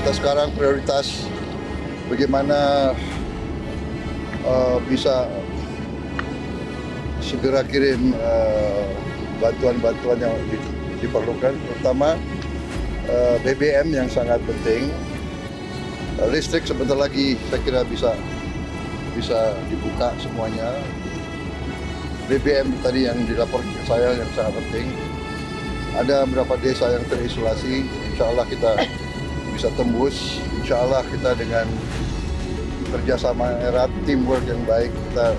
kita sekarang prioritas bagaimana bisa segera kirim bantuan-bantuan yang diperlukan, terutama BBM yang sangat penting. Listrik sebentar lagi saya kira bisa dibuka semuanya. BBM tadi yang dilaporkan ke saya yang sangat penting. Ada beberapa desa yang terisolasi, insya Allah kita bisa tembus. Insya Allah kita dengan kerjasama erat, teamwork yang baik, kita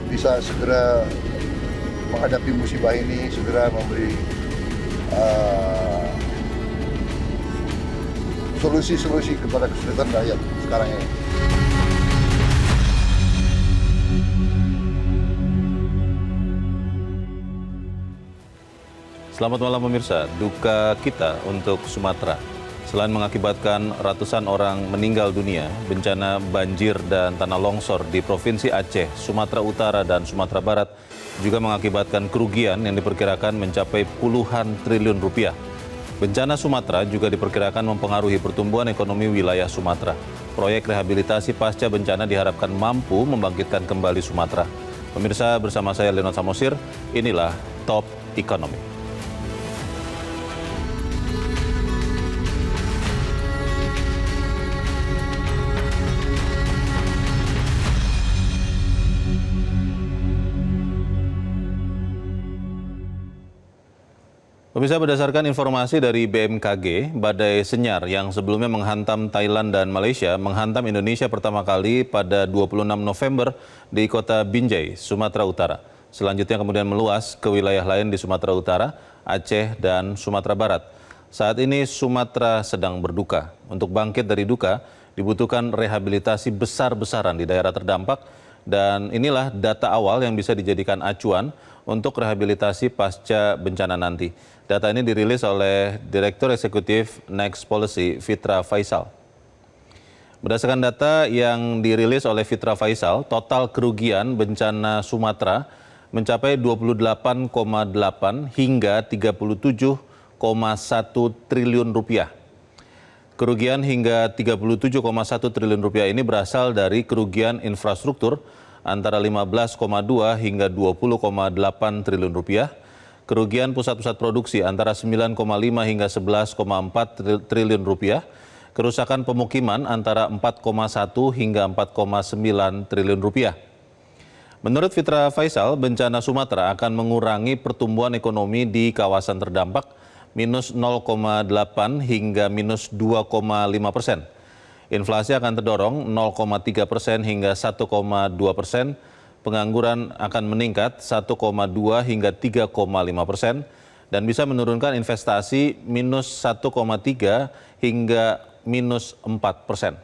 bisa segera menghadapi musibah ini, segera memberi solusi-solusi kepada kesulitan rakyat sekarang ini. Selamat malam pemirsa, duka kita untuk Sumatera. Selain mengakibatkan ratusan orang meninggal dunia, bencana banjir dan tanah longsor di Provinsi Aceh, Sumatera Utara, dan Sumatera Barat juga mengakibatkan kerugian yang diperkirakan mencapai puluhan triliun rupiah. Bencana Sumatera juga diperkirakan mempengaruhi pertumbuhan ekonomi wilayah Sumatera. Proyek rehabilitasi pasca bencana diharapkan mampu membangkitkan kembali Sumatera. Pemirsa, bersama saya Leonard Samosir, inilah Top Ekonomi. Pemirsa, berdasarkan informasi dari BMKG, badai Senyar yang sebelumnya menghantam Thailand dan Malaysia menghantam Indonesia pertama kali pada 26 November di kota Binjai, Sumatera Utara. Selanjutnya kemudian meluas ke wilayah lain di Sumatera Utara, Aceh, dan Sumatera Barat. Saat ini Sumatera sedang berduka. Untuk bangkit dari duka, dibutuhkan rehabilitasi besar-besaran di daerah terdampak, dan inilah data awal yang bisa dijadikan acuan untuk rehabilitasi pasca bencana nanti. Data ini dirilis oleh Direktur Eksekutif Next Policy, Fitra Faisal. Berdasarkan data yang dirilis oleh Fitra Faisal, total kerugian bencana Sumatera mencapai 28,8 hingga 37,1 triliun rupiah. Kerugian hingga 37,1 triliun rupiah ini berasal dari kerugian infrastruktur antara 15,2 hingga 20,8 triliun rupiah, kerugian pusat-pusat produksi antara 9,5 hingga 11,4 triliun rupiah, kerusakan pemukiman antara 4,1 hingga 4,9 triliun rupiah. Menurut Fitra Faisal, bencana Sumatera akan mengurangi pertumbuhan ekonomi di kawasan terdampak minus 0,8 hingga minus 2,5%. Inflasi akan terdorong 0,3% hingga 1,2%. Pengangguran akan meningkat 1,2 hingga 3,5% dan bisa menurunkan investasi minus 1,3 hingga minus 4%.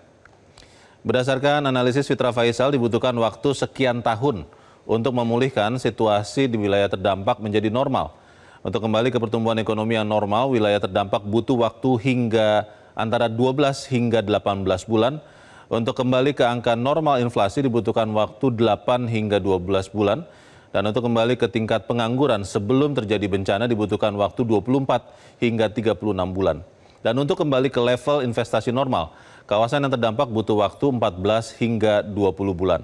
Berdasarkan analisis Fitra Faisal, dibutuhkan waktu sekian tahun untuk memulihkan situasi di wilayah terdampak menjadi normal. Untuk kembali ke pertumbuhan ekonomi yang normal, wilayah terdampak butuh waktu hingga antara 12 hingga 18 bulan. Untuk kembali ke angka normal inflasi dibutuhkan waktu 8 hingga 12 bulan. Dan untuk kembali ke tingkat pengangguran sebelum terjadi bencana dibutuhkan waktu 24 hingga 36 bulan. Dan untuk kembali ke level investasi normal, kawasan yang terdampak butuh waktu 14 hingga 20 bulan.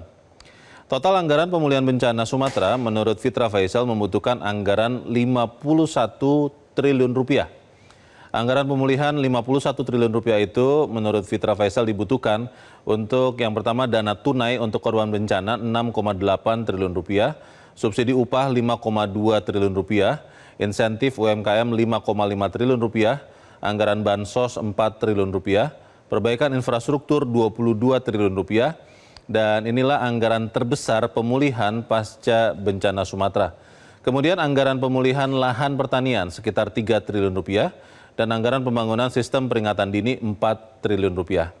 Total anggaran pemulihan bencana Sumatera menurut Fitra Faisal membutuhkan anggaran 51 triliun rupiah. Anggaran pemulihan 51 triliun rupiah itu menurut Fitra Faisal dibutuhkan untuk yang pertama dana tunai untuk korban bencana 6,8 triliun rupiah, subsidi upah 5,2 triliun rupiah, insentif UMKM 5,5 triliun rupiah, anggaran bansos 4 triliun rupiah, perbaikan infrastruktur 22 triliun rupiah, dan inilah anggaran terbesar pemulihan pasca bencana Sumatera. Kemudian anggaran pemulihan lahan pertanian sekitar 3 triliun rupiah, dan anggaran pembangunan sistem peringatan dini 4 triliun rupiah.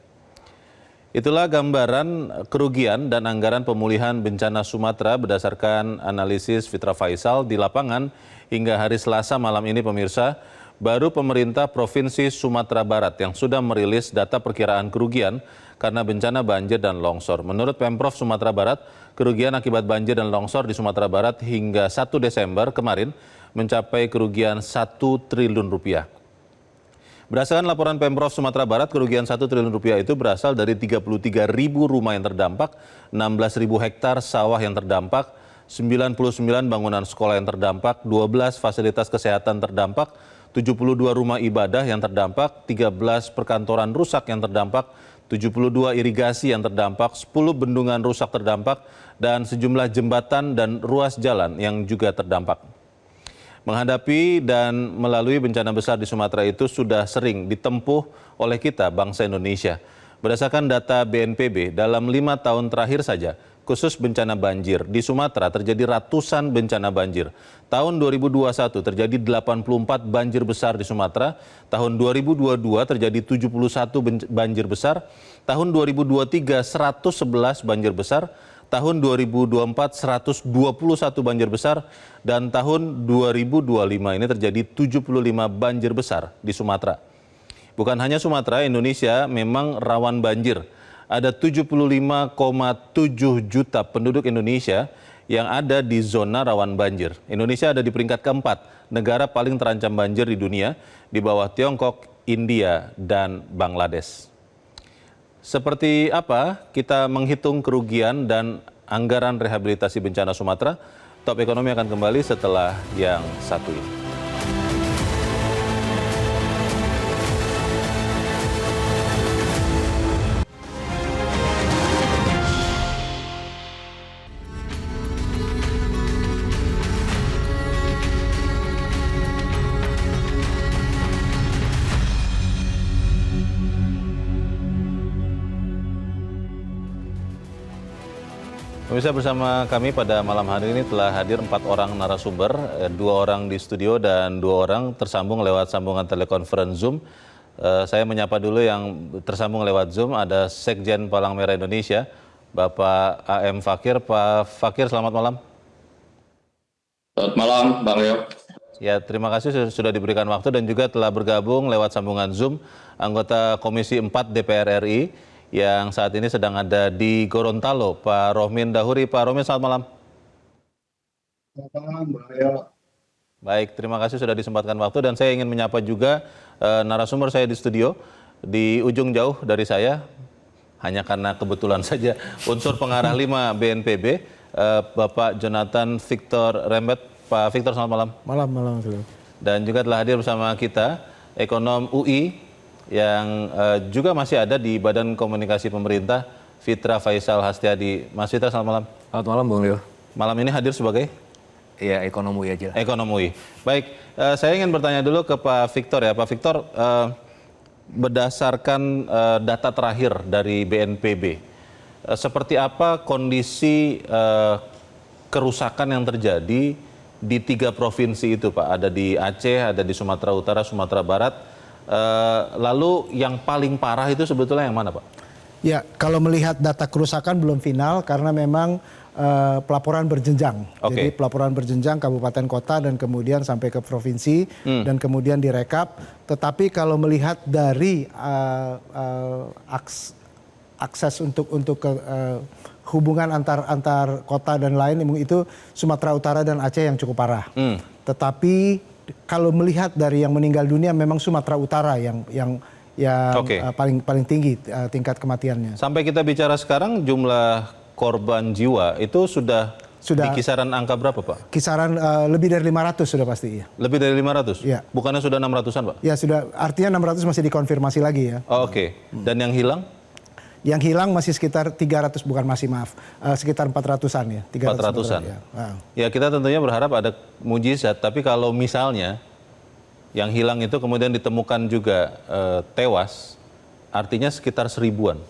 Itulah gambaran kerugian dan anggaran pemulihan bencana Sumatera berdasarkan analisis Fitra Faisal di lapangan hingga hari Selasa malam ini pemirsa. Baru pemerintah Provinsi Sumatera Barat yang sudah merilis data perkiraan kerugian karena bencana banjir dan longsor. Menurut Pemprov Sumatera Barat, kerugian akibat banjir dan longsor di Sumatera Barat hingga 1 Desember kemarin mencapai kerugian 1 triliun rupiah. Berdasarkan laporan Pemprov Sumatera Barat, kerugian 1 triliun rupiah itu berasal dari 33.000 rumah yang terdampak, 16.000 hektar sawah yang terdampak, 99 bangunan sekolah yang terdampak, 12 fasilitas kesehatan terdampak, 72 rumah ibadah yang terdampak, 13 perkantoran rusak yang terdampak, 72 irigasi yang terdampak, 10 bendungan rusak terdampak, dan sejumlah jembatan dan ruas jalan yang juga terdampak. Menghadapi dan melalui bencana besar di Sumatera itu sudah sering ditempuh oleh kita, bangsa Indonesia. Berdasarkan data BNPB, dalam 5 tahun terakhir saja, khusus bencana banjir, di Sumatera terjadi ratusan bencana banjir. Tahun 2021 terjadi 84 banjir besar di Sumatera, tahun 2022 terjadi 71 banjir besar, tahun 2023 111 banjir besar, tahun 2024 121 banjir besar, dan tahun 2025 ini terjadi 75 banjir besar di Sumatera. Bukan hanya Sumatera, Indonesia memang rawan banjir. Ada 75,7 juta penduduk Indonesia yang ada di zona rawan banjir. Indonesia ada di peringkat keempat, negara paling terancam banjir di dunia, di bawah Tiongkok, India, dan Bangladesh. Seperti apa kita menghitung kerugian dan anggaran rehabilitasi bencana Sumatera? Top Ekonomi akan kembali setelah yang satu ini. Pemirsa, bersama kami pada malam hari ini telah hadir 4 orang narasumber, 2 orang di studio dan 2 orang tersambung lewat sambungan telekonferensi Zoom. Saya menyapa dulu yang tersambung lewat Zoom, ada Sekjen Palang Merah Indonesia, Bapak A.M. Fakir. Pak Fakir, selamat malam. Selamat malam, Bang Leo. Ya, terima kasih sudah diberikan waktu dan juga telah bergabung lewat sambungan Zoom, anggota Komisi 4 DPR RI, yang saat ini sedang ada di Gorontalo, Pak Rohmin Dahuri. Pak Rohmin, selamat malam. Selamat malam, Bang Leo. Baik, terima kasih sudah disempatkan waktu dan saya ingin menyapa juga narasumber saya di studio, di ujung jauh dari saya, hanya karena kebetulan saja, unsur pengarah 5 BNPB, Bapak Jonathan Victor Rembet. Pak Victor, selamat malam. Malam. Dan juga telah hadir bersama kita, ekonom UI, yang juga masih ada di Badan Komunikasi Pemerintah, Fitra Faisal Hastiadi. Mas Fitra, selamat malam. Selamat malam, Bung Leo. Malam ini hadir sebagai? Iya, ekonom UI aja lah. Ekonom UI. Baik, saya ingin bertanya dulu ke Pak Victor ya. Pak Victor, berdasarkan data terakhir dari BNPB, seperti apa kondisi kerusakan yang terjadi di 3 provinsi itu, Pak? Ada di Aceh, ada di Sumatera Utara, Sumatera Barat. Lalu yang paling parah itu sebetulnya yang mana, Pak? Ya, kalau melihat data kerusakan belum final karena memang pelaporan berjenjang. Okay. Jadi pelaporan berjenjang kabupaten kota dan kemudian sampai ke provinsi dan kemudian direkap. Tetapi kalau melihat dari akses untuk hubungan antar kota dan lain, itu Sumatera Utara dan Aceh yang cukup parah. Tetapi kalau melihat dari yang meninggal dunia memang Sumatera Utara yang Okay. paling tinggi tingkat kematiannya. Sampai kita bicara sekarang jumlah korban jiwa itu sudah di kisaran angka berapa, Pak? Kisaran lebih dari 500 sudah pasti ya. Lebih dari 500? Ya. Bukannya sudah 600-an, Pak? Ya sudah, artinya 600 masih dikonfirmasi lagi ya. Oh, oke. Dan yang hilang? Yang hilang masih sekitar 300, sekitar 400-an ya. 400-an. Ya. Ya, kita tentunya berharap ada mujizat, tapi kalau misalnya yang hilang itu kemudian ditemukan juga tewas, artinya sekitar 1000-an.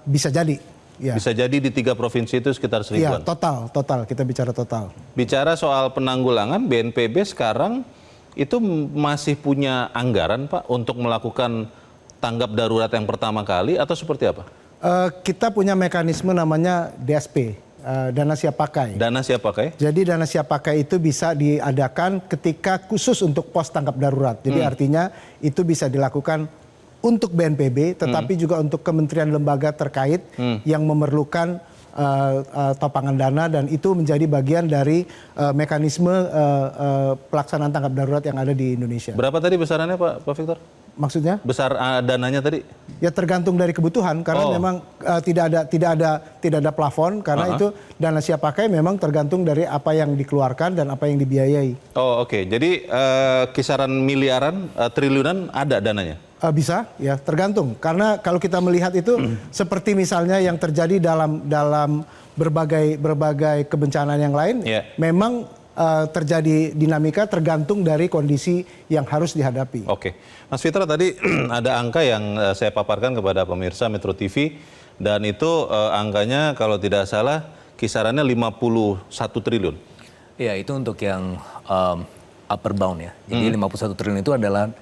Bisa jadi. Ya. Bisa jadi di 3 provinsi itu sekitar 1000-an. Ya, total. Kita bicara total. Bicara soal penanggulangan, BNPB sekarang itu masih punya anggaran, Pak, untuk melakukan tanggap darurat yang pertama kali atau seperti apa? Kita punya mekanisme namanya DSP, dana siap pakai. Dana siap pakai? Jadi dana siap pakai itu bisa diadakan ketika khusus untuk pos tanggap darurat. Jadi artinya itu bisa dilakukan untuk BNPB, tetapi juga untuk kementerian lembaga terkait yang memerlukan topangan dana, dan itu menjadi bagian dari mekanisme pelaksanaan tanggap darurat yang ada di Indonesia. Berapa tadi besarannya Pak Victor? Maksudnya? Besar dananya tadi? Ya tergantung dari kebutuhan, karena memang tidak ada plafon, karena itu dana siap pakai memang tergantung dari apa yang dikeluarkan dan apa yang dibiayai. Oh oke. Jadi kisaran miliaran, triliunan ada dananya? Bisa, ya tergantung. Karena kalau kita melihat itu seperti misalnya yang terjadi dalam berbagai kebencanaan yang lain, memang terjadi dinamika tergantung dari kondisi yang harus dihadapi. Oke, Mas Fitra, tadi ada angka yang saya paparkan kepada pemirsa Metro TV, dan itu angkanya kalau tidak salah kisarannya 51 triliun. Ya, itu untuk yang upper bound ya. Jadi 51 triliun itu adalah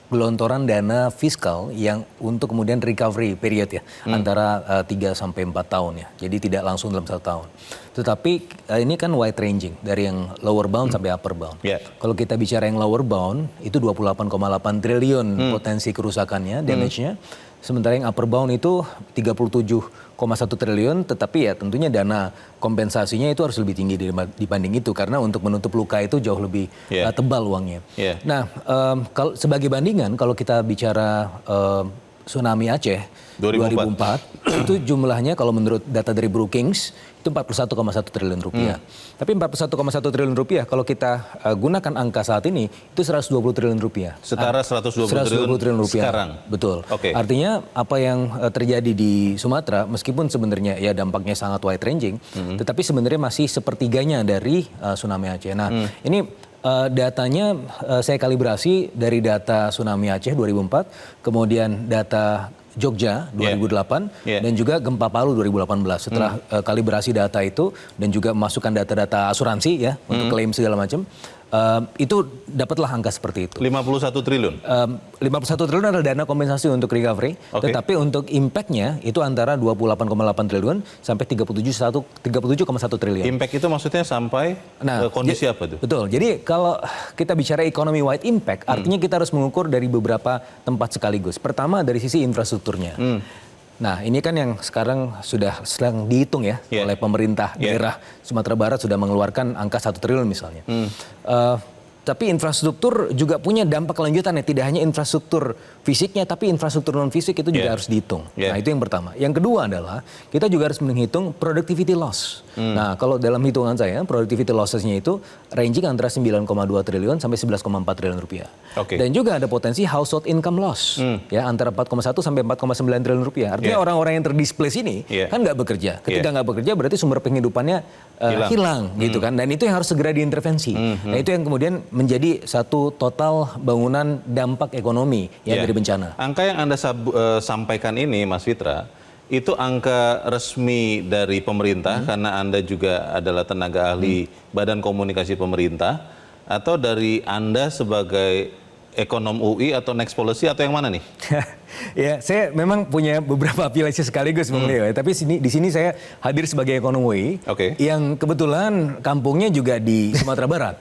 gelontoran dana fiskal yang untuk kemudian recovery period ya, antara 3 sampai 4 tahun ya. Jadi tidak langsung dalam 1 tahun. Tetapi ini kan wide ranging dari yang lower bound sampai upper bound. Kalau kita bicara yang lower bound itu 28,8 triliun potensi kerusakannya, damage-nya. Sementara yang upper bound itu 37,1 triliun, tetapi ya tentunya dana kompensasinya itu harus lebih tinggi dibanding itu, karena untuk menutup luka itu jauh lebih tebal uangnya. Nah, kalau sebagai bandingan, kalau kita bicara tsunami Aceh 2004 itu jumlahnya kalau menurut data dari Brookings itu 41,1 triliun rupiah. Tapi 41,1 triliun rupiah kalau kita gunakan angka saat ini itu 120 triliun rupiah. Setara 120 triliun rupiah sekarang. Betul. Artinya apa yang terjadi di Sumatera meskipun sebenarnya ya dampaknya sangat wide ranging, tetapi sebenarnya masih sepertiganya dari tsunami Aceh. Nah, ini datanya saya kalibrasi dari data tsunami Aceh 2004, kemudian data Jogja 2008 dan juga gempa Palu 2018. Setelah kalibrasi data itu dan juga memasukkan data-data asuransi ya untuk klaim segala macam, itu dapatlah angka seperti itu. 51 triliun? 51 triliun adalah dana kompensasi untuk recovery, tetapi untuk impact-nya itu antara 28,8 triliun sampai 37,1 triliun. Impact itu maksudnya sampai kondisi apa itu? Betul, jadi kalau kita bicara economy wide impact, artinya kita harus mengukur dari beberapa tempat sekaligus. Pertama dari sisi infrastrukturnya. Nah, ini kan yang sekarang sedang dihitung ya oleh pemerintah daerah Sumatera Barat, sudah mengeluarkan angka 1 triliun misalnya. Tapi infrastruktur juga punya dampak lanjutan ya, tidak hanya infrastruktur fisiknya, tapi infrastruktur non fisik itu juga harus dihitung. Nah, itu yang pertama. Yang kedua adalah kita juga harus menghitung productivity loss. Nah, kalau dalam hitungan saya, productivity losses-nya itu ranging antara 9,2 triliun sampai 11,4 triliun rupiah. Dan juga ada potensi household income loss, ya antara 4,1 sampai 4,9 triliun rupiah. Artinya orang-orang yang terdisplace ini kan nggak bekerja. Ketika nggak bekerja berarti sumber penghidupannya hilang gitu kan. Dan itu yang harus segera diintervensi. Nah, itu yang kemudian menjadi satu total bangunan dampak ekonomi ya dari bencana. Angka yang Anda sampaikan ini, Mas Fitra, itu angka resmi dari pemerintah karena Anda juga adalah tenaga ahli Badan Komunikasi Pemerintah, atau dari Anda sebagai ekonom UI atau next policy atau yang mana nih? Ya, saya memang punya beberapa afiliasi sekaligus, Bung Leo. Tapi di sini saya hadir sebagai ekonom UI, yang kebetulan kampungnya juga di Sumatera Barat.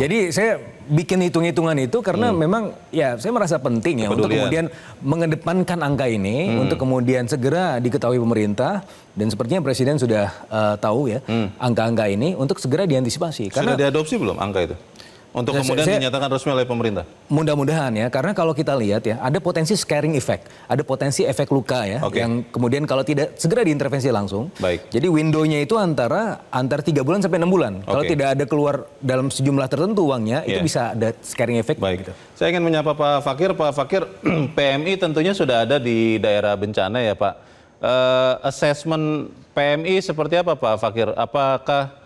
Jadi saya bikin hitung-hitungan itu karena memang ya saya merasa penting ya untuk kemudian mengedepankan angka ini untuk kemudian segera diketahui pemerintah, dan sepertinya Presiden sudah tahu ya angka-angka ini untuk segera diantisipasi. Sudah diadopsi belum angka itu? Untuk kemudian dinyatakan resmi oleh pemerintah? Mudah-mudahan ya, karena kalau kita lihat ya, ada potensi scaring effect, ada potensi efek luka ya, yang kemudian kalau tidak segera diintervensi langsung, jadi window-nya itu antara 3 bulan sampai 6 bulan. Kalau tidak ada keluar dalam sejumlah tertentu uangnya, itu bisa ada scaring effect. Gitu. Saya ingin menyapa Pak Fakir. Pak Fakir, PMI tentunya sudah ada di daerah bencana ya Pak. Assessment PMI seperti apa Pak Fakir? Apakah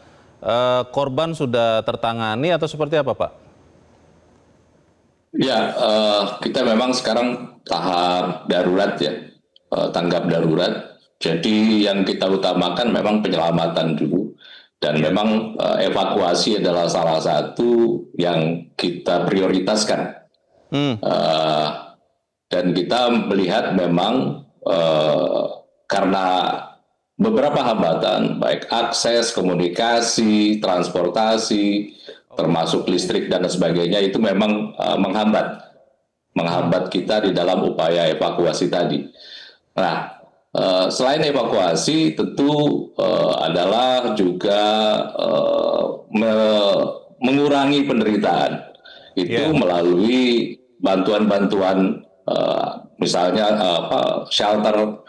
korban sudah tertangani atau seperti apa Pak? Ya, kita memang sekarang tahap darurat ya, tanggap darurat. Jadi yang kita utamakan memang penyelamatan dulu. Dan memang evakuasi adalah salah satu yang kita prioritaskan. Dan kita melihat memang karena beberapa hambatan, baik akses, komunikasi, transportasi, termasuk listrik dan sebagainya, itu memang menghambat kita di dalam upaya evakuasi tadi. Nah, Selain evakuasi, tentu adalah juga mengurangi penderitaan. Itu melalui bantuan-bantuan, misalnya shelter,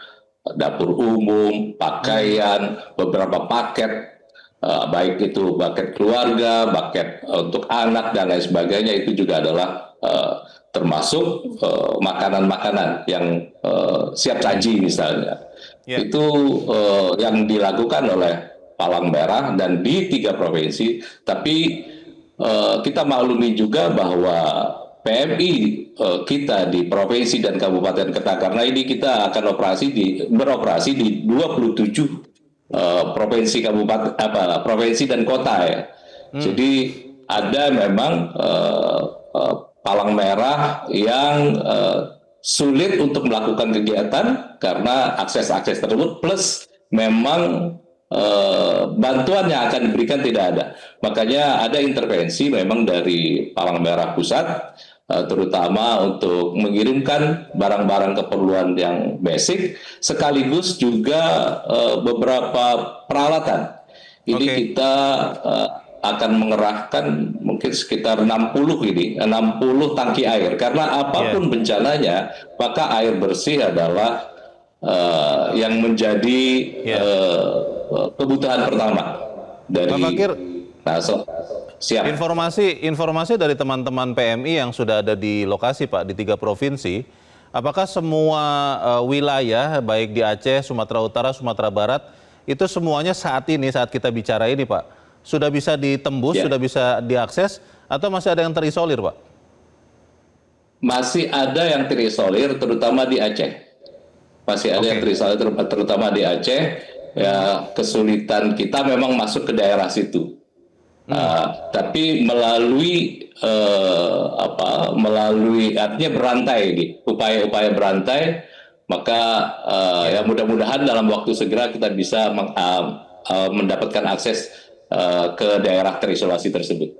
dapur umum, pakaian, beberapa paket, baik itu paket keluarga, paket untuk anak dan lain sebagainya, itu juga adalah termasuk makanan-makanan yang siap saji misalnya. Itu yang dilakukan oleh Palang Merah dan di 3 provinsi. Tapi kita maklumi juga bahwa PMI kita di provinsi dan kabupaten kota, karena ini kita akan beroperasi di 27 provinsi kabupaten provinsi dan kota ya. Jadi ada memang Palang Merah yang sulit untuk melakukan kegiatan karena akses-akses tersebut, plus memang bantuan yang akan diberikan tidak ada. Makanya ada intervensi memang dari Palang Merah Pusat, terutama untuk mengirimkan barang-barang keperluan yang basic, sekaligus juga beberapa peralatan. Ini kita akan mengerahkan mungkin sekitar 60 tangki air, karena apapun bencananya, maka air bersih adalah yang menjadi kebutuhan pertama dari Pak Fakir. Siap. Informasi dari teman-teman PMI yang sudah ada di lokasi, Pak, di 3 provinsi, apakah semua wilayah baik di Aceh, Sumatera Utara, Sumatera Barat itu semuanya saat kita bicara ini, Pak, sudah bisa ditembus, sudah bisa diakses, atau masih ada yang terisolir, Pak? Masih ada yang terisolir, terutama di Aceh. Masih ada yang terisolir, terutama di Aceh. Ya, kesulitan kita memang masuk ke daerah situ. Tapi melalui artinya berantai, upaya-upaya berantai, maka ya mudah-mudahan dalam waktu segera kita bisa mendapatkan akses ke daerah terisolasi tersebut.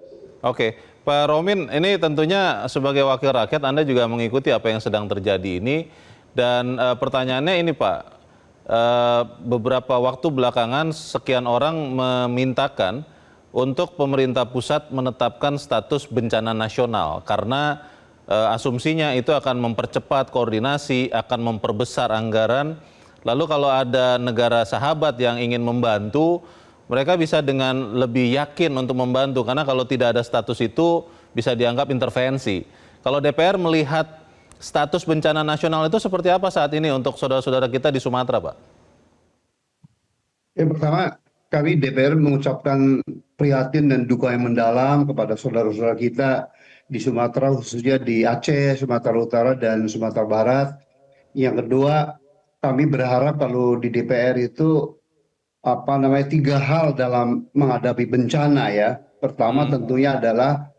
Oke, Pak Romin, ini tentunya sebagai wakil rakyat Anda juga mengikuti apa yang sedang terjadi ini, dan pertanyaannya ini, Pak, beberapa waktu belakangan sekian orang memintakan untuk pemerintah pusat menetapkan status bencana nasional karena asumsinya itu akan mempercepat koordinasi, akan memperbesar anggaran. Lalu kalau ada negara sahabat yang ingin membantu, mereka bisa dengan lebih yakin untuk membantu, karena kalau tidak ada status itu bisa dianggap intervensi. Kalau DPR melihat status bencana nasional itu seperti apa saat ini untuk saudara-saudara kita di Sumatera, Pak? Yang pertama, kami DPR mengucapkan prihatin dan duka yang mendalam kepada saudara-saudara kita di Sumatera, khususnya di Aceh, Sumatera Utara, dan Sumatera Barat. Yang kedua, kami berharap kalau di DPR itu 3 hal dalam menghadapi bencana ya. Pertama tentunya adalah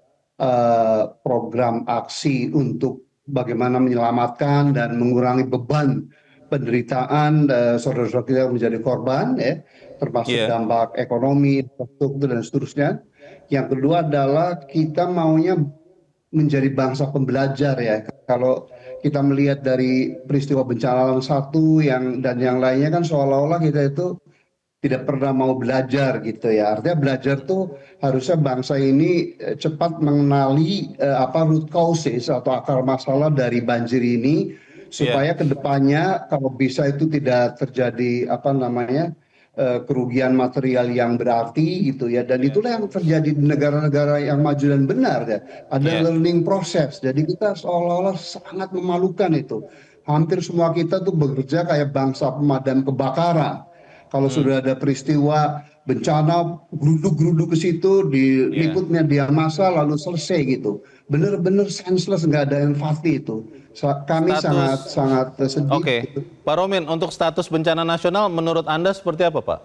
program aksi untuk bagaimana menyelamatkan dan mengurangi beban penderitaan saudara-saudara kita yang menjadi korban ya, termasuk dampak ekonomi, infrastruktur dan seterusnya. Yang kedua adalah kita maunya menjadi bangsa pembelajar ya. Kalau kita melihat dari peristiwa bencana alam 1 dan yang lainnya kan seolah-olah kita itu tidak pernah mau belajar gitu ya. Artinya belajar tuh harusnya bangsa ini cepat mengenali root causes atau akar masalah dari banjir ini, supaya kedepannya kalau bisa itu tidak terjadi kerugian material yang berarti gitu ya. Dan itulah yang terjadi di negara-negara yang maju dan benar ya. Ada learning process. Jadi kita seolah-olah sangat memalukan itu. Hampir semua kita tuh bekerja kayak bangsa pemadam kebakaran. Kalau sudah ada peristiwa bencana, geruduk-geruduk ke situ, diliput media massa lalu selesai gitu. Benar-benar senseless, nggak ada empati itu. Kami sangat sedih. Oke, gitu. Pak Romin, untuk status bencana nasional menurut Anda seperti apa, Pak?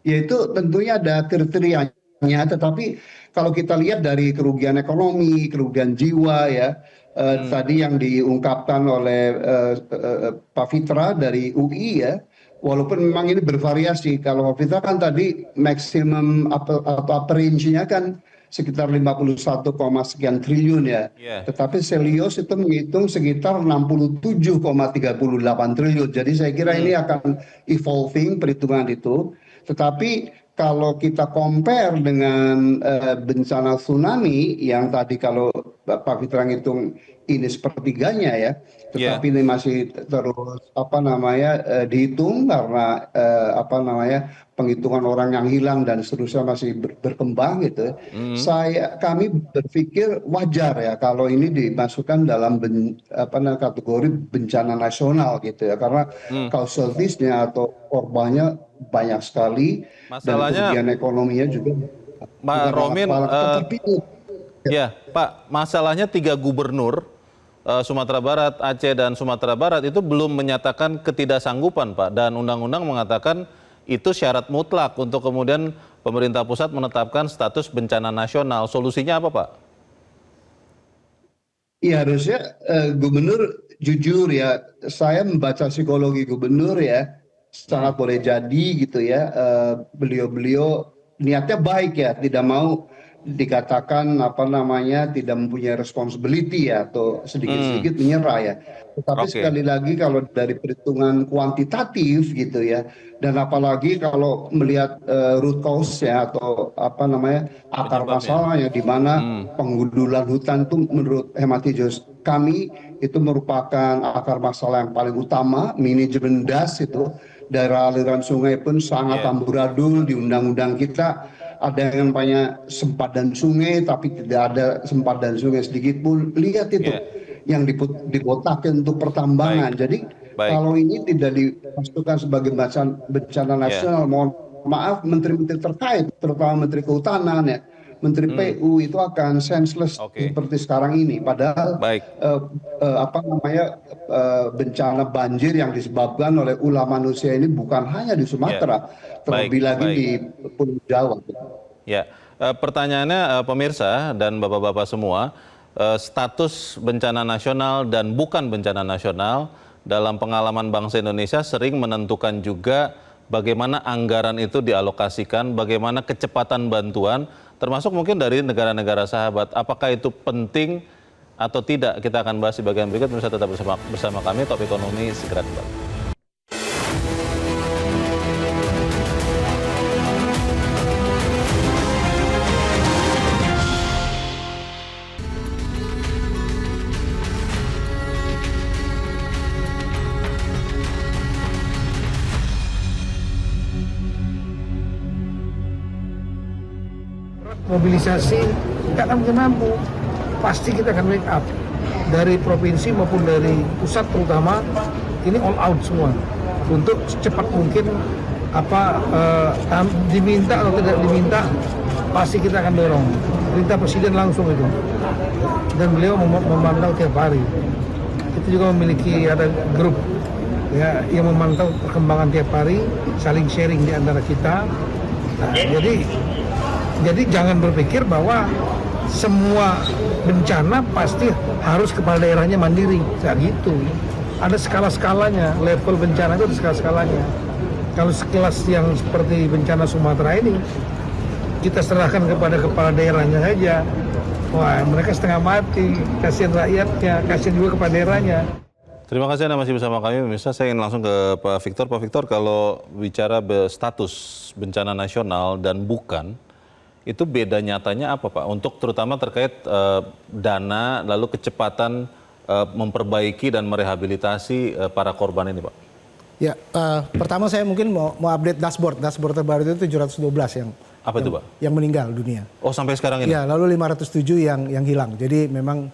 Ya itu tentunya ada kriterianya, tetapi kalau kita lihat dari kerugian ekonomi, kerugian jiwa ya, tadi yang diungkapkan oleh Pak Fitra dari UI ya, walaupun memang ini bervariasi. Kalau Pak Fitra kan tadi maksimum atau upper range-nya kan sekitar 51, sekian triliun ya. Tetapi Selios itu menghitung sekitar 67,38 triliun. Jadi saya kira ini akan evolving perhitungan itu. Tetapi kalau kita compare dengan bencana tsunami yang tadi kalau Pak Fitra ngitung ini sepertiganya ya, tetapi ini masih terus dihitung karena penghitungan orang yang hilang dan seterusnya masih berkembang gitu. Kami berpikir wajar ya kalau ini dimasukkan dalam kategori bencana nasional gitu ya, karena casualties-nya atau korbannya banyak sekali dan kerugian ekonominya juga. Pak Romin, ya Pak, masalahnya 3 gubernur Sumatera Barat, Aceh, dan Sumatera Barat itu belum menyatakan ketidaksanggupan, Pak. Dan undang-undang mengatakan itu syarat mutlak untuk kemudian pemerintah pusat menetapkan status bencana nasional. Solusinya apa, Pak? Iya, harusnya gubernur jujur ya, saya membaca psikologi gubernur ya, sangat boleh jadi gitu ya, beliau-beliau niatnya baik ya, tidak mau dikatakan tidak mempunyai responsibility ya, atau sedikit-sedikit menyerah ya. Tetapi sekali lagi kalau dari perhitungan kuantitatif gitu ya, dan apalagi kalau melihat root cause ya, atau akar masalahnya, di mana penggundulan hutan itu menurut hemat kami itu merupakan akar masalah yang paling utama. Manajemen das itu, daerah aliran sungai pun sangat amburadul. Di undang-undang kita ada yang banyak sempadan sungai, tapi tidak ada sempadan sungai sedikit pun. Lihat itu yang dibotakin untuk pertambangan. Jadi kalau ini tidak dimasukkan sebagai bencana nasional, mohon maaf menteri-menteri terkait, terutama Menteri Kehutanan ya, Menteri PU itu akan senseless seperti sekarang ini. Padahal bencana banjir yang disebabkan oleh ulah manusia ini bukan hanya di Sumatera, terlebih lagi di Pulau Jawa. Ya, pertanyaannya pemirsa dan bapak-bapak semua, status bencana nasional dan bukan bencana nasional dalam pengalaman bangsa Indonesia sering menentukan juga bagaimana anggaran itu dialokasikan, bagaimana kecepatan bantuan, termasuk mungkin dari negara-negara sahabat. Apakah itu penting atau tidak? Kita akan bahas di bagian berikut. Bisa tetap bersama kami, Top Ekonomi segera kembali. Mobilisasi kita akan mampu, pasti kita akan make up dari provinsi maupun dari pusat, terutama ini all out semua untuk secepat mungkin diminta atau tidak diminta, pasti kita akan dorong. Perintah Presiden langsung itu, dan beliau memantau tiap hari. Kita juga memiliki ada grup ya yang memantau perkembangan tiap hari, saling sharing di antara kita. Nah, jadi jangan berpikir bahwa semua bencana pasti harus kepala daerahnya mandiri, tidak gitu. Ada skala-skalanya, level bencana itu ada skala-skalanya. Kalau sekelas yang seperti bencana Sumatera ini, kita serahkan kepada kepala daerahnya saja. Wah, mereka setengah mati, kasihan rakyatnya, kasihan juga kepala daerahnya. Terima kasih Anda masih bersama kami, pemirsa. Saya ingin langsung ke Pak Victor. Pak Victor, kalau bicara status bencana nasional dan bukan, itu beda nyatanya apa Pak? Untuk terutama terkait dana, lalu kecepatan memperbaiki dan merehabilitasi para korban ini Pak? Ya, pertama saya mungkin mau update dashboard terbaru itu 712 yang apa itu Pak? Yang meninggal dunia. Oh, sampai sekarang ini? Ya, lalu 507 yang hilang. Jadi memang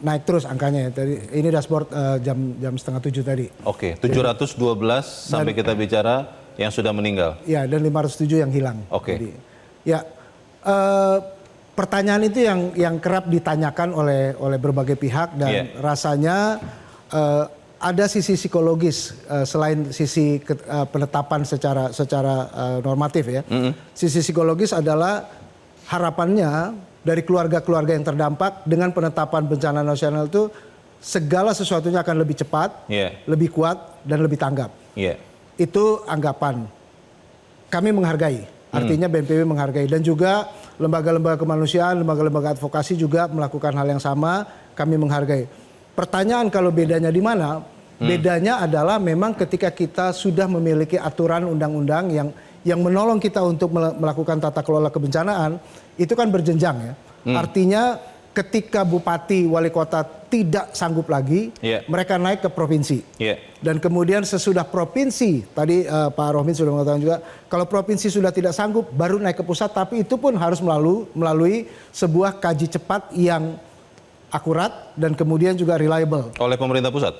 naik terus angkanya ya. Tadi ini dashboard jam setengah 7 tadi. Oke, 712 sampai kita bicara yang sudah meninggal. Ya, dan 507 yang hilang. Oke. Jadi, ya, pertanyaan itu yang kerap ditanyakan oleh berbagai pihak, dan rasanya ada sisi psikologis selain sisi penetapan secara normatif ya. Sisi psikologis adalah harapannya dari keluarga-keluarga yang terdampak dengan penetapan bencana nasional itu segala sesuatunya akan lebih cepat, lebih kuat dan lebih tanggap. Itu anggapan. Kami menghargai. Artinya BNPB menghargai, dan juga lembaga-lembaga kemanusiaan, lembaga-lembaga advokasi juga melakukan hal yang sama, kami menghargai. Pertanyaan kalau bedanya di mana? Bedanya adalah memang ketika kita sudah memiliki aturan undang-undang yang menolong kita untuk melakukan tata kelola kebencanaan, itu kan berjenjang ya. Artinya ketika bupati, wali kota tidak sanggup lagi, mereka naik ke provinsi. Dan kemudian sesudah provinsi, tadi Pak Rohmin sudah mengatakan juga, kalau provinsi sudah tidak sanggup, baru naik ke pusat, tapi itu pun harus melalui sebuah kaji cepat yang akurat dan kemudian juga reliable. Oleh pemerintah pusat?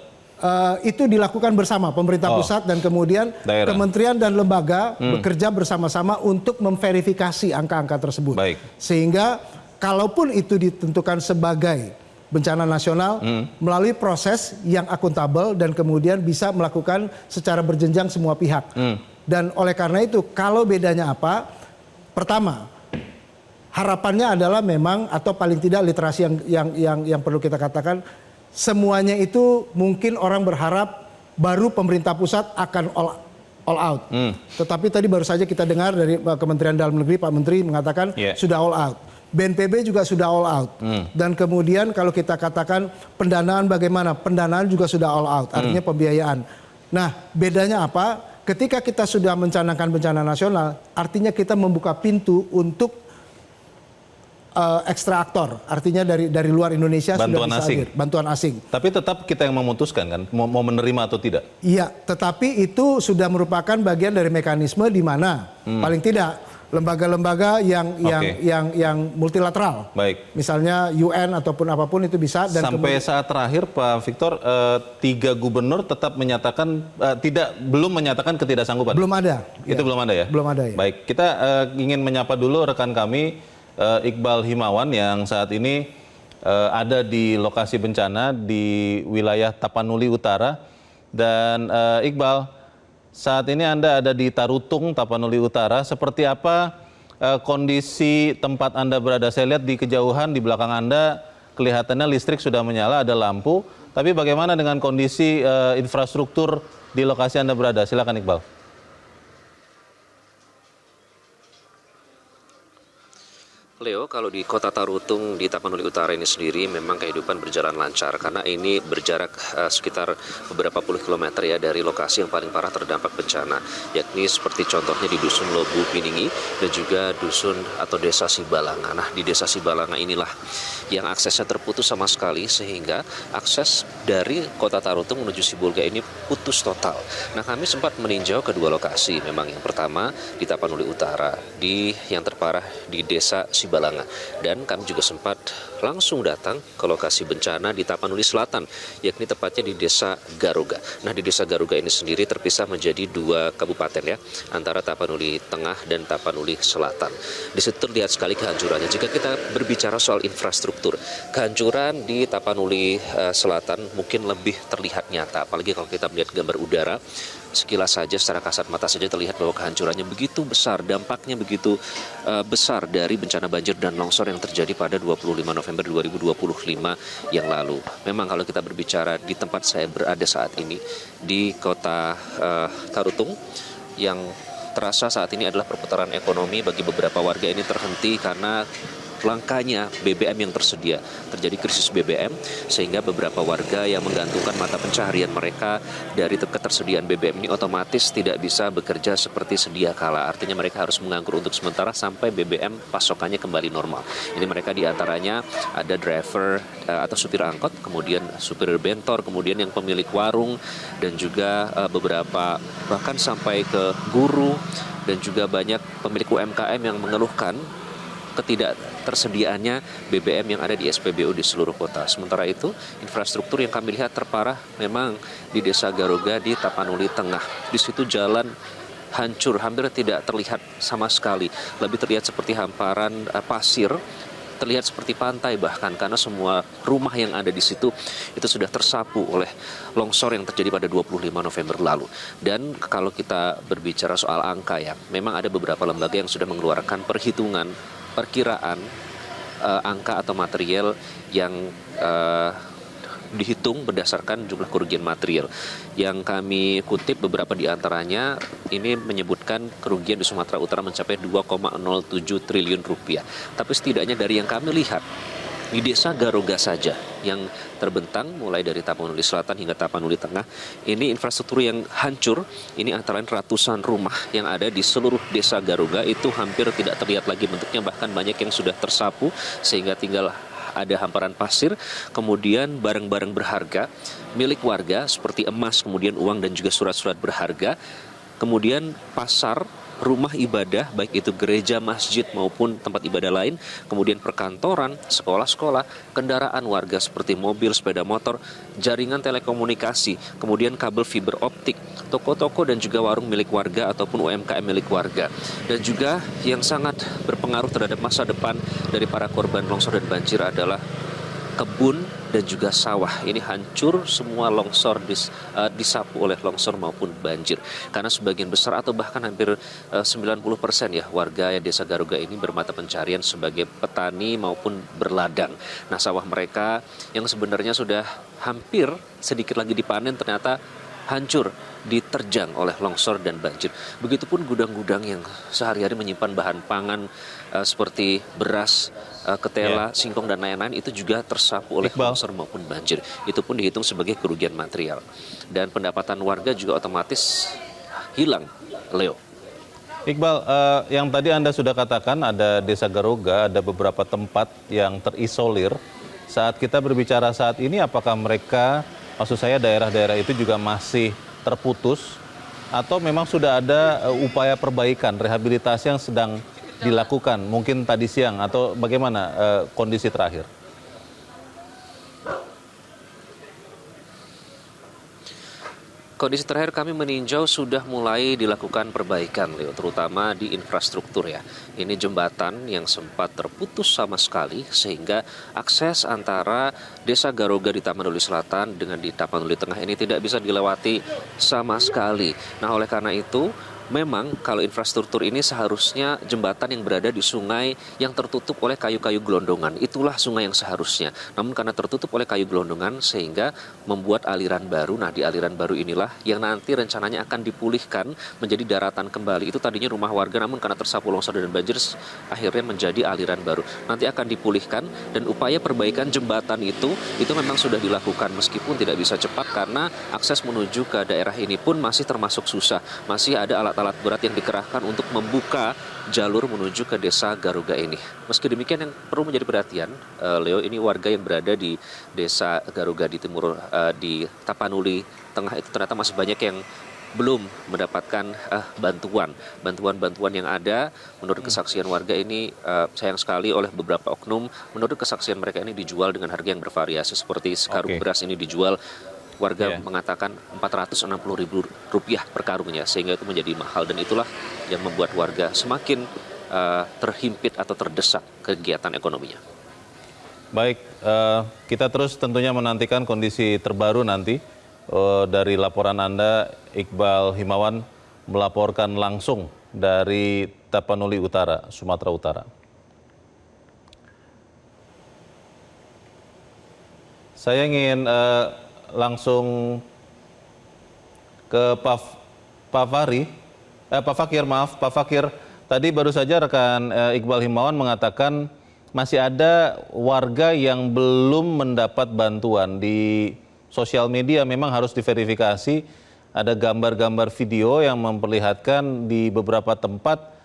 Itu dilakukan bersama pemerintah pusat dan kemudian daerah. Kementerian dan lembaga bekerja bersama-sama untuk memverifikasi angka-angka tersebut. Baik. Sehingga kalaupun itu ditentukan sebagai bencana nasional melalui proses yang akuntabel dan kemudian bisa melakukan secara berjenjang semua pihak. Dan oleh karena itu kalau bedanya apa? Pertama, harapannya adalah memang atau paling tidak literasi yang perlu kita katakan, semuanya itu mungkin orang berharap baru pemerintah pusat akan all out. Tetapi tadi baru saja kita dengar dari Kementerian Dalam Negeri, Pak Menteri mengatakan sudah all out. BNPB juga sudah all out. Dan kemudian kalau kita katakan pendanaan bagaimana? Pendanaan juga sudah all out, artinya pembiayaan. Nah, bedanya apa? Ketika kita sudah mencanangkan bencana nasional, artinya kita membuka pintu untuk ekstra aktor, artinya dari luar Indonesia bantuan sudah bisa asing. hadir, bantuan asing. Tapi tetap kita yang memutuskan kan, mau menerima atau tidak? Iya, tetapi itu sudah merupakan bagian dari mekanisme di mana paling tidak lembaga-lembaga yang multilateral, baik, misalnya UN ataupun apapun itu bisa. Dan sampai saat terakhir Pak Victor, 3 gubernur tetap menyatakan belum menyatakan ketidaksanggupan. Belum ada. Itu belum ada ya? Belum ada ya. Baik, kita ingin menyapa dulu rekan kami. Iqbal Himawan yang saat ini ada di lokasi bencana di wilayah Tapanuli Utara. Dan Iqbal, saat ini Anda ada di Tarutung, Tapanuli Utara. Seperti apa kondisi tempat Anda berada? Saya lihat di kejauhan di belakang Anda kelihatannya listrik sudah menyala, ada lampu. Tapi bagaimana dengan kondisi infrastruktur di lokasi Anda berada? Silakan Iqbal. Leo, kalau di Kota Tarutung di Tapanuli Utara ini sendiri memang kehidupan berjalan lancar karena ini berjarak sekitar beberapa puluh kilometer ya dari lokasi yang paling parah terdampak bencana, yakni seperti contohnya di Dusun Lobu Piningi dan juga dusun atau Desa Sibalanga. Nah, di Desa Sibalanga inilah yang aksesnya terputus sama sekali sehingga akses dari Kota Tarutung menuju Sibolga ini putus total. Nah, kami sempat meninjau kedua lokasi. Memang yang pertama di Tapanuli Utara, yang terparah di Desa Sibalanga. Dan kami juga sempat langsung datang ke lokasi bencana di Tapanuli Selatan, yakni tepatnya di Desa Garuga. Nah, di Desa Garuga ini sendiri terpisah menjadi 2 kabupaten ya, antara Tapanuli Tengah dan Tapanuli Selatan. Di situ terlihat sekali kehancurannya. Jika kita berbicara soal infrastruktur, kehancuran di Tapanuli Selatan mungkin lebih terlihat nyata, apalagi kalau kita melihat gambar udara. Sekilas saja secara kasat mata saja terlihat bahwa kehancurannya begitu besar, dampaknya begitu besar dari bencana banjir dan longsor yang terjadi pada 25 November 2025 yang lalu. Memang kalau kita berbicara di tempat saya berada saat ini di Kota Tarutung, yang terasa saat ini adalah perputaran ekonomi bagi beberapa warga ini terhenti karena langkanya BBM yang tersedia. Terjadi krisis BBM sehingga beberapa warga yang menggantungkan mata pencaharian mereka dari ketersediaan BBM ini otomatis tidak bisa bekerja seperti sedia kala. Artinya mereka harus menganggur untuk sementara sampai BBM pasokannya kembali normal. Ini mereka diantaranya ada driver atau supir angkot, kemudian supir bentor, kemudian yang pemilik warung, dan juga beberapa bahkan sampai ke guru, dan juga banyak pemilik UMKM yang mengeluhkan ketidaktersediaannya BBM yang ada di SPBU di seluruh kota. Sementara itu, infrastruktur yang kami lihat terparah memang di Desa Garuga di Tapanuli Tengah. Di situ jalan hancur, hampir tidak terlihat sama sekali. Lebih terlihat seperti hamparan pasir, terlihat seperti pantai bahkan, karena semua rumah yang ada di situ itu sudah tersapu oleh longsor yang terjadi pada 25 November lalu. Dan kalau kita berbicara soal angka ya, memang ada beberapa lembaga yang sudah mengeluarkan perkiraan angka atau material yang dihitung berdasarkan jumlah kerugian material. Yang kami kutip beberapa di antaranya ini menyebutkan kerugian di Sumatera Utara mencapai 2,07 triliun rupiah. Tapi setidaknya dari yang kami lihat di desa Garoga saja yang terbentang mulai dari Tapanuli Selatan hingga Tapanuli Tengah, ini infrastruktur yang hancur. Ini antara lain ratusan rumah yang ada di seluruh desa Garoga itu hampir tidak terlihat lagi bentuknya, bahkan banyak yang sudah tersapu sehingga tinggal ada hamparan pasir. Kemudian barang-barang berharga milik warga seperti emas, kemudian uang dan juga surat-surat berharga. Kemudian pasar, rumah ibadah, baik itu gereja, masjid maupun tempat ibadah lain, kemudian perkantoran, sekolah-sekolah, kendaraan warga seperti mobil, sepeda motor, jaringan telekomunikasi, kemudian kabel fiber optik, toko-toko dan juga warung milik warga ataupun UMKM milik warga. Dan juga yang sangat berpengaruh terhadap masa depan dari para korban longsor dan banjir adalah kebun dan juga sawah. Ini hancur semua, longsor disapu oleh longsor maupun banjir. Karena sebagian besar atau bahkan hampir 90% ya warga desa Garoga ini bermata pencarian sebagai petani maupun berladang. Nah, sawah mereka yang sebenarnya sudah hampir sedikit lagi dipanen ternyata hancur diterjang oleh longsor dan banjir. Begitupun gudang-gudang yang sehari-hari menyimpan bahan pangan seperti beras, ketela, singkong dan lain-lain itu juga tersapu oleh longsor maupun banjir. Itu pun dihitung sebagai kerugian material. Dan pendapatan warga juga otomatis hilang, Leo. Iqbal, yang tadi Anda sudah katakan ada desa Garoga, ada beberapa tempat yang terisolir. Saat kita berbicara saat ini, apakah mereka, maksud saya daerah-daerah itu juga masih terputus atau memang sudah ada upaya perbaikan, rehabilitasi yang sedang dilakukan mungkin tadi siang atau bagaimana kondisi terakhir? Kondisi terakhir kami meninjau sudah mulai dilakukan perbaikan, Leo, terutama di infrastruktur ya. Ini jembatan yang sempat terputus sama sekali sehingga akses antara desa Garoga di Tapanuli Selatan dengan di Tapanuli Tengah ini tidak bisa dilewati sama sekali. Nah, oleh karena itu memang kalau infrastruktur ini seharusnya jembatan yang berada di sungai yang tertutup oleh kayu-kayu gelondongan. Itulah sungai yang seharusnya. Namun karena tertutup oleh kayu gelondongan sehingga membuat aliran baru. Nah, di aliran baru inilah yang nanti rencananya akan dipulihkan menjadi daratan kembali. Itu tadinya rumah warga namun karena tersapu longsor dan banjir akhirnya menjadi aliran baru. Nanti akan dipulihkan dan upaya perbaikan jembatan itu memang sudah dilakukan meskipun tidak bisa cepat karena akses menuju ke daerah ini pun masih termasuk susah. Masih ada alat berat yang dikerahkan untuk membuka jalur menuju ke desa Garoga ini. Meski demikian yang perlu menjadi perhatian, Leo, ini warga yang berada di desa Garoga di timur, di Tapanuli Tengah itu ternyata masih banyak yang belum mendapatkan bantuan yang ada. Menurut kesaksian warga ini sayang sekali oleh beberapa oknum, menurut kesaksian mereka ini dijual dengan harga yang bervariasi seperti sekarung beras ini dijual. Warga mengatakan Rp460.000 per karungnya sehingga itu menjadi mahal dan itulah yang membuat warga semakin terhimpit atau terdesak kegiatan ekonominya. Baik, kita terus tentunya menantikan kondisi terbaru nanti dari laporan Anda, Iqbal Himawan melaporkan langsung dari Tapanuli Utara, Sumatera Utara. Saya ingin langsung ke Pak Fakir. Tadi baru saja rekan Iqbal Himawan mengatakan masih ada warga yang belum mendapat bantuan. Di sosial media memang harus diverifikasi, ada gambar-gambar video yang memperlihatkan di beberapa tempat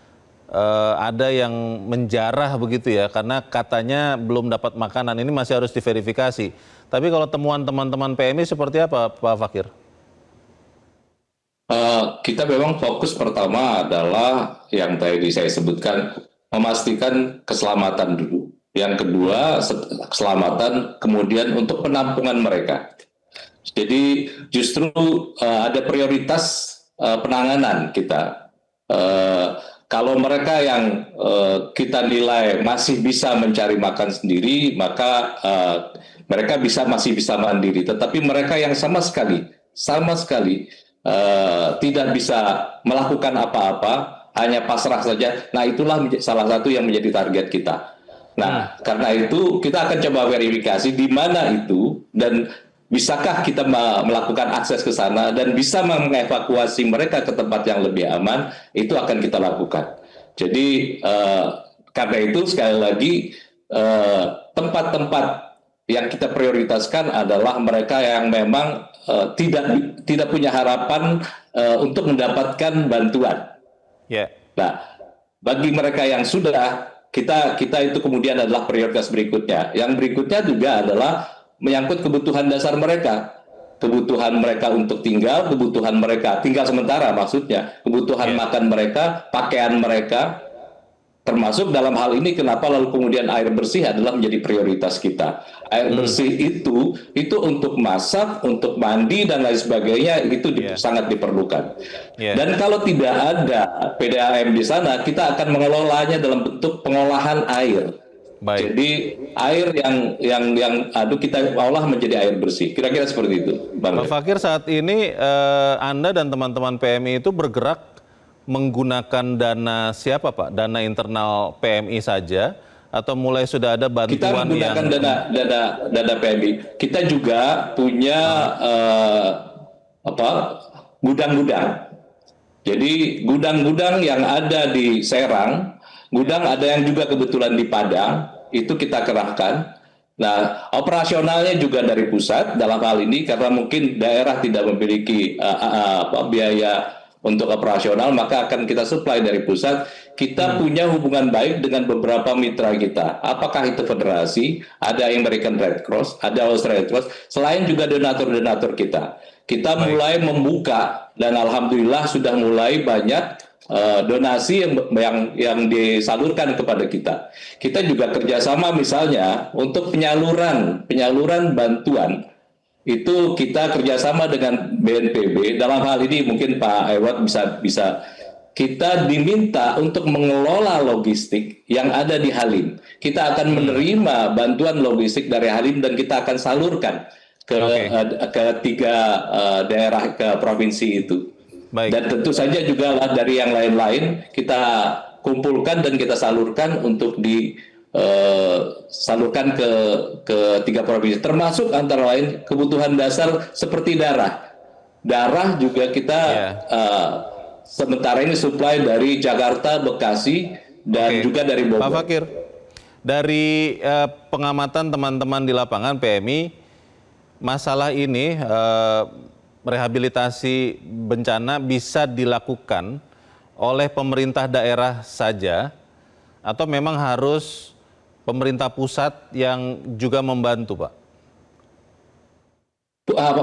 ada yang menjarah begitu ya, karena katanya belum dapat makanan. Ini masih harus diverifikasi. Tapi kalau temuan teman-teman PMI seperti apa, Pak Fakir? Kita memang fokus pertama adalah yang tadi saya sebutkan, memastikan keselamatan dulu. Yang kedua, keselamatan, kemudian untuk penampungan mereka. Jadi justru ada prioritas penanganan kita. Kalau mereka yang kita nilai masih bisa mencari makan sendiri, maka mereka masih bisa mandiri. Tetapi mereka yang sama sekali tidak bisa melakukan apa-apa, hanya pasrah saja. Nah, itulah salah satu yang menjadi target kita. Nah, karena itu kita akan coba verifikasi di mana itu dan bisakah kita melakukan akses ke sana dan bisa mengevakuasi mereka ke tempat yang lebih aman, itu akan kita lakukan. Jadi karena itu sekali lagi tempat-tempat yang kita prioritaskan adalah mereka yang memang tidak punya harapan untuk mendapatkan bantuan. Ya. Nah, bagi mereka yang sudah, kita itu kemudian adalah prioritas berikutnya. Yang berikutnya juga adalah menyangkut kebutuhan dasar mereka. Kebutuhan mereka untuk tinggal, kebutuhan mereka tinggal sementara maksudnya, kebutuhan makan mereka, pakaian mereka, termasuk dalam hal ini kenapa lalu kemudian air bersih adalah menjadi prioritas kita. Air bersih itu untuk masak, untuk mandi dan lain sebagainya itu sangat diperlukan. Dan kalau tidak ada PDAM di sana, kita akan mengelolanya dalam bentuk pengolahan air. Baik. Jadi air yang kita olah menjadi air bersih. Kira-kira seperti itu, Bang. Pak Fakir, saat ini Anda dan teman-teman PMI itu bergerak menggunakan dana siapa, Pak? Dana internal PMI saja atau mulai sudah ada bantuan kita menggunakan dana PMI. Kita juga punya gudang-gudang. Jadi gudang-gudang yang ada di Serang, gudang ada yang juga kebetulan di Padang, itu kita kerahkan. Nah, operasionalnya juga dari pusat dalam hal ini karena mungkin daerah tidak memiliki biaya untuk operasional, maka akan kita supply dari pusat. Kita punya hubungan baik dengan beberapa mitra kita. Apakah itu federasi, ada American Red Cross, ada Australian Red Cross, selain juga donatur-donatur kita. Kita mulai membuka dan alhamdulillah sudah mulai banyak donasi yang disalurkan kepada kita. Kita juga kerjasama misalnya untuk penyaluran bantuan. Itu kita kerjasama dengan BNPB. Dalam hal ini mungkin Pak Ewad bisa kita diminta untuk mengelola logistik yang ada di Halim. Kita akan menerima bantuan logistik dari Halim dan kita akan salurkan ke 3 daerah ke provinsi itu. Baik. Dan tentu saja juga dari yang lain-lain kita kumpulkan dan kita salurkan untuk salurkan ke 3 provinsi, termasuk antara lain kebutuhan dasar seperti darah juga kita sementara ini supply dari Jakarta, Bekasi dan juga dari Bogor. Pak Fakir, dari pengamatan teman-teman di lapangan PMI, masalah ini rehabilitasi bencana bisa dilakukan oleh pemerintah daerah saja atau memang harus pemerintah pusat yang juga membantu, Pak?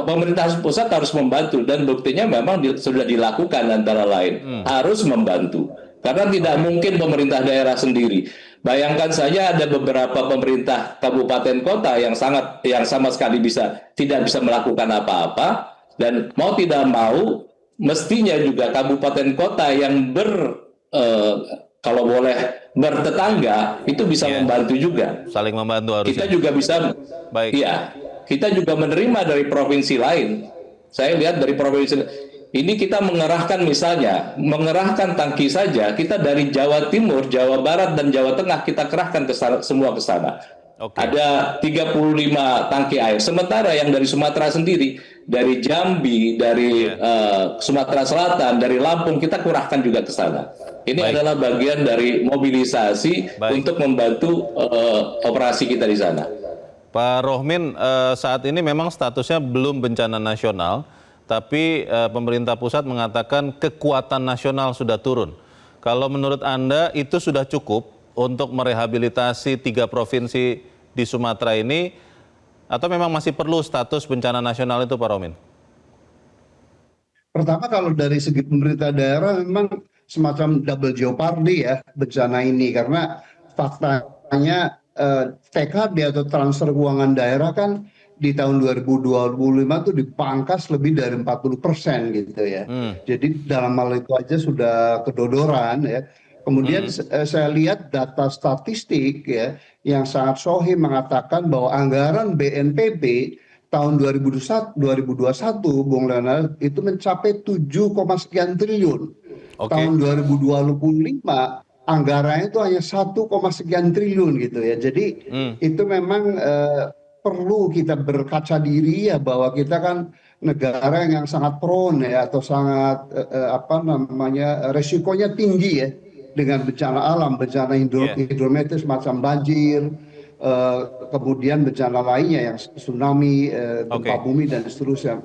Pemerintah pusat harus membantu dan buktinya memang sudah dilakukan antara lain. Harus membantu. Karena tidak mungkin pemerintah daerah sendiri. Bayangkan saja ada beberapa pemerintah kabupaten kota yang sama sekali tidak bisa melakukan apa-apa, dan mau tidak mau mestinya juga kabupaten kota yang kalau boleh bertetangga itu bisa membantu juga. Saling membantu harusnya. Kita juga bisa, kita juga menerima dari provinsi lain. Saya lihat dari provinsi ini kita mengerahkan tangki saja. Kita dari Jawa Timur, Jawa Barat dan Jawa Tengah kita kerahkan semua ke sana. Ada 35 tangki air. Sementara yang dari Sumatera sendiri, dari Jambi, dari Sumatera Selatan, dari Lampung kita kurahkan juga ke sana. Ini adalah bagian dari mobilisasi untuk membantu operasi kita di sana. Pak Rohmin, saat ini memang statusnya belum bencana nasional, tapi pemerintah pusat mengatakan kekuatan nasional sudah turun. Kalau menurut Anda itu sudah cukup untuk merehabilitasi 3 provinsi di Sumatera ini, atau memang masih perlu status bencana nasional itu, Pak Rohmin? Pertama, kalau dari segi pemerintah daerah memang semacam double jeopardy ya bencana ini, karena faktanya TKD atau transfer keuangan daerah kan di tahun 2025 itu dipangkas lebih dari 40% gitu ya. Jadi dalam hal itu aja sudah kedodoran ya. Kemudian saya lihat data statistik ya yang sangat sahih mengatakan bahwa anggaran BNPB tahun 2021 Bung Leonard itu mencapai 7, sekian triliun. Tahun 2025 anggarannya itu hanya 1, sekian triliun gitu ya. Jadi itu memang perlu kita berkaca diri ya bahwa kita kan negara yang sangat prone ya atau sangat resikonya tinggi ya dengan bencana alam, bencana hidrometeorologi semacam banjir, kemudian bencana lainnya yang tsunami, gempa bumi dan seterusnya.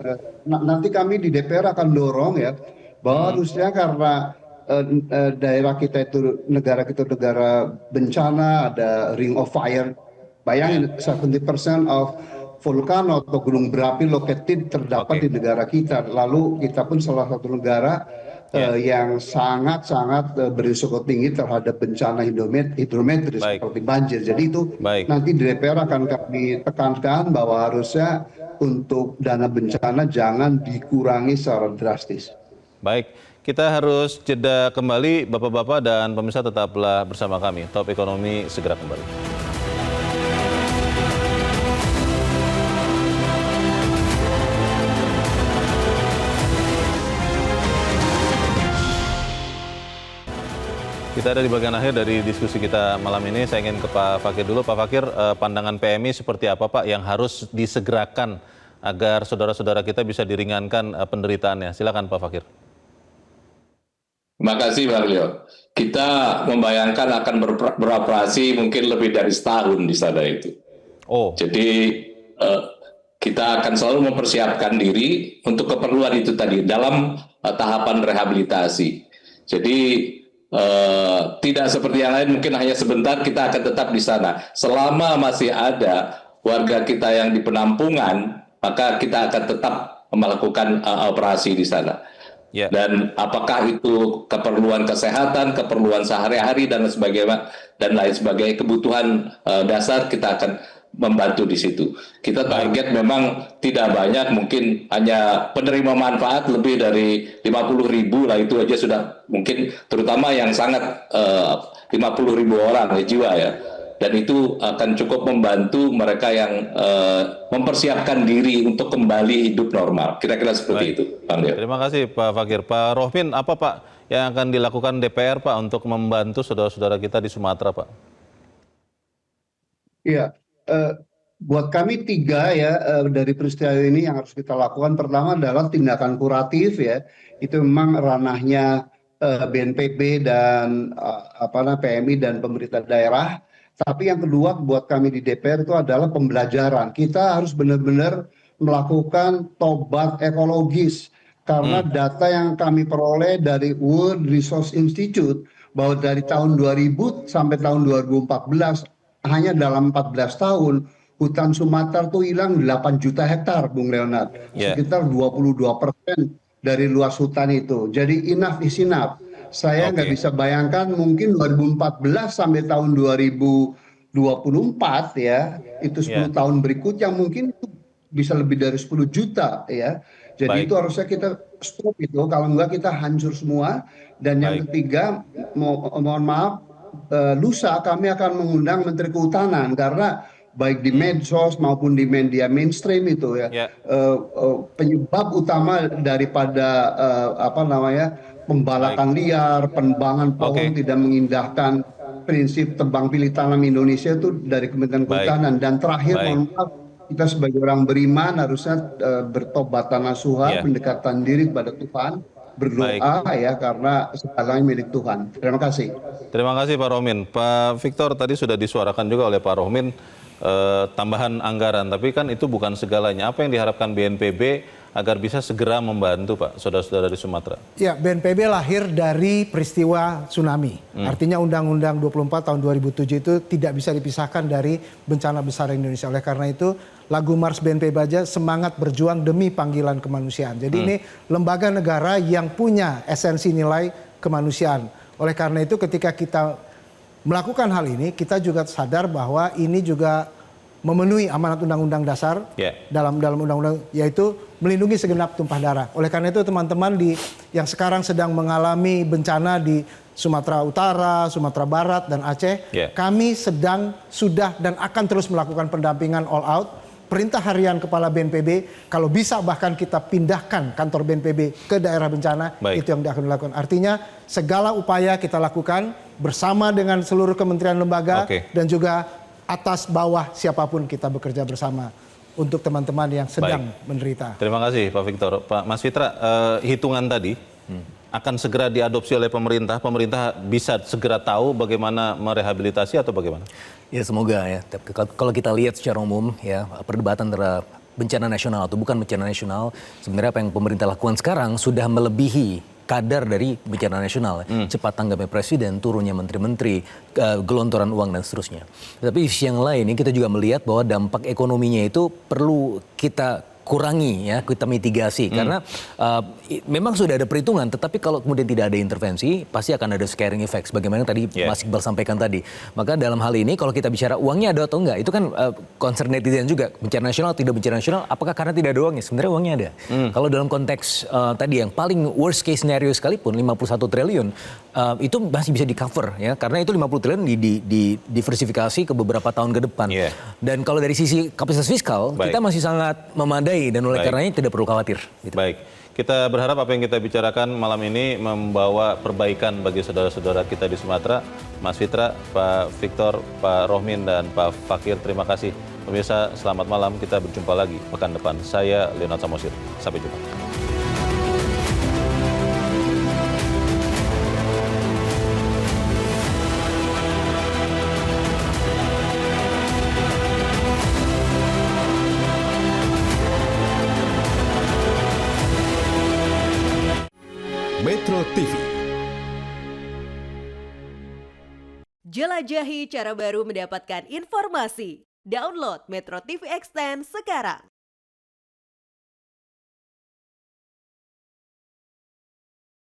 Nanti kami di DPR akan dorong ya bahwa harusnya karena daerah kita itu negara bencana, ada ring of fire. Bayangin 70% of vulkan atau gunung berapi located terdapat di negara kita. Lalu kita pun salah satu negara yang sangat-sangat berisiko tinggi terhadap bencana hidrometris seperti banjir. Jadi itu nanti di DPR akan kami tekankan bahwa harusnya untuk dana bencana jangan dikurangi secara drastis. Baik, kita harus jeda kembali, Bapak-Bapak dan pemirsa tetaplah bersama kami. Top Ekonomi segera kembali. Kita ada di bagian akhir dari diskusi kita malam ini. Saya ingin ke Pak Fakir dulu. Pak Fakir, pandangan PMI seperti apa Pak yang harus disegerakan agar saudara-saudara kita bisa diringankan penderitaannya? Silakan Pak Fakir. Terima kasih Bang Leo. Kita membayangkan akan beroperasi mungkin lebih dari setahun di sana itu. Jadi kita akan selalu mempersiapkan diri untuk keperluan itu tadi dalam tahapan rehabilitasi. Jadi tidak seperti yang lain mungkin hanya sebentar, kita akan tetap di sana. Selama masih ada warga kita yang di penampungan, maka kita akan tetap melakukan operasi di sana. Dan apakah itu keperluan kesehatan, keperluan sehari-hari dan lain sebagainya, kebutuhan dasar, kita akan membantu di situ. Kita target memang tidak banyak, mungkin hanya penerima manfaat lebih dari 50.000 lah, itu aja sudah mungkin, terutama yang sangat 50.000 orang jiwa ya. Dan itu akan cukup membantu mereka yang mempersiapkan diri untuk kembali hidup normal. Kira-kira seperti itu, Bang Leo. Terima kasih Pak Fakir. Pak Rohmin, apa Pak yang akan dilakukan DPR Pak untuk membantu saudara-saudara kita di Sumatera Pak? Iya. Buat kami 3 ya dari peristiwa ini yang harus kita lakukan. Pertama adalah tindakan kuratif ya, itu memang ranahnya BNPB dan PMI dan pemerintah daerah. Tapi yang kedua buat kami di DPR itu adalah pembelajaran. Kita harus benar-benar melakukan tobat ekologis karena data yang kami peroleh dari World Resource Institute bahwa dari tahun 2000 sampai tahun 2014 hanya dalam 14 tahun hutan Sumatera tuh hilang 8 juta hektar, Bung Leonard. Sekitar 22% dari luas hutan itu. Jadi enough is enough. Saya nggak bisa bayangkan mungkin 2014 sampai tahun 2024 ya, itu 10 tahun berikutnya mungkin itu bisa lebih dari 10 juta ya. Jadi itu harusnya kita stop itu, kalau enggak kita hancur semua. Dan yang ketiga, mohon maaf, lusa kami akan mengundang Menteri Kehutanan karena baik di medsos maupun di media mainstream itu ya penyebab utama daripada pembalakan liar, penebangan pohon tidak mengindahkan prinsip tebang pilih tanam Indonesia itu dari Kementerian Kehutanan. Dan terakhir mohon maaf, kita sebagai orang beriman harusnya bertobat nasuha, pendekatan diri kepada Tuhan, berdoa ya karena segalanya milik Tuhan. Terima kasih. Terima kasih Pak Rohmin. Pak Victor, tadi sudah disuarakan juga oleh Pak Rohmin tambahan anggaran, tapi kan itu bukan segalanya. Apa yang diharapkan BNPB agar bisa segera membantu Pak saudara-saudara di Sumatera? Ya, BNPB lahir dari peristiwa tsunami. Artinya Undang-Undang 24 tahun 2007 itu tidak bisa dipisahkan dari bencana besar Indonesia. Oleh karena itu lagu Mars BNPB aja semangat berjuang demi panggilan kemanusiaan. Jadi ini lembaga negara yang punya esensi nilai kemanusiaan. Oleh karena itu ketika kita melakukan hal ini, kita juga sadar bahwa ini juga memenuhi amanat Undang-Undang Dasar dalam Undang-Undang, yaitu melindungi segenap tumpah darah. Oleh karena itu teman-teman yang sekarang sedang mengalami bencana di Sumatera Utara, Sumatera Barat, dan Aceh, kami sudah dan akan terus melakukan pendampingan all out. Perintah harian Kepala BNPB, kalau bisa bahkan kita pindahkan kantor BNPB ke daerah bencana, itu yang akan dilakukan. Artinya segala upaya kita lakukan bersama dengan seluruh kementerian lembaga dan juga atas bawah siapapun kita bekerja bersama untuk teman-teman yang sedang menderita. Terima kasih Pak Victor. Pak Mas Fitra, hitungan tadi akan segera diadopsi oleh pemerintah. Pemerintah bisa segera tahu bagaimana merehabilitasi atau bagaimana? Ya semoga ya. Tapi kalau kita lihat secara umum ya perdebatan antara bencana nasional atau bukan bencana nasional, sebenarnya apa yang pemerintah lakukan sekarang sudah melebihi kadar dari bencana nasional. Cepat tanggapnya presiden, turunnya menteri-menteri, gelontoran uang dan seterusnya. Tapi di sisi yang lain ini kita juga melihat bahwa dampak ekonominya itu perlu kita kurangi ya, kita mitigasi karena memang sudah ada perhitungan, tetapi kalau kemudian tidak ada intervensi pasti akan ada scaring effect sebagaimana tadi Mas Iqbal sampaikan tadi. Maka dalam hal ini kalau kita bicara uangnya ada atau enggak, itu kan concern netizen juga, bencana nasional tidak bencana nasional, apakah karena tidak ada uangnya? Sebenarnya uangnya ada. Kalau dalam konteks tadi yang paling worst case scenario sekalipun 51 triliun itu masih bisa di cover ya, karena itu 50 triliun diversifikasi ke beberapa tahun ke depan. Dan kalau dari sisi kapasitas fiskal kita masih sangat memadai dan oleh karenanya tidak perlu khawatir. Gitu. Baik, kita berharap apa yang kita bicarakan malam ini membawa perbaikan bagi saudara-saudara kita di Sumatera. Mas Fitra, Pak Victor, Pak Rohmin, dan Pak Fakir, terima kasih. Pemirsa, selamat malam. Kita berjumpa lagi pekan depan. Saya Leonard Samosir. Sampai jumpa. Metro TV. Jelajahi cara baru mendapatkan informasi. Download Metro TV Extend sekarang.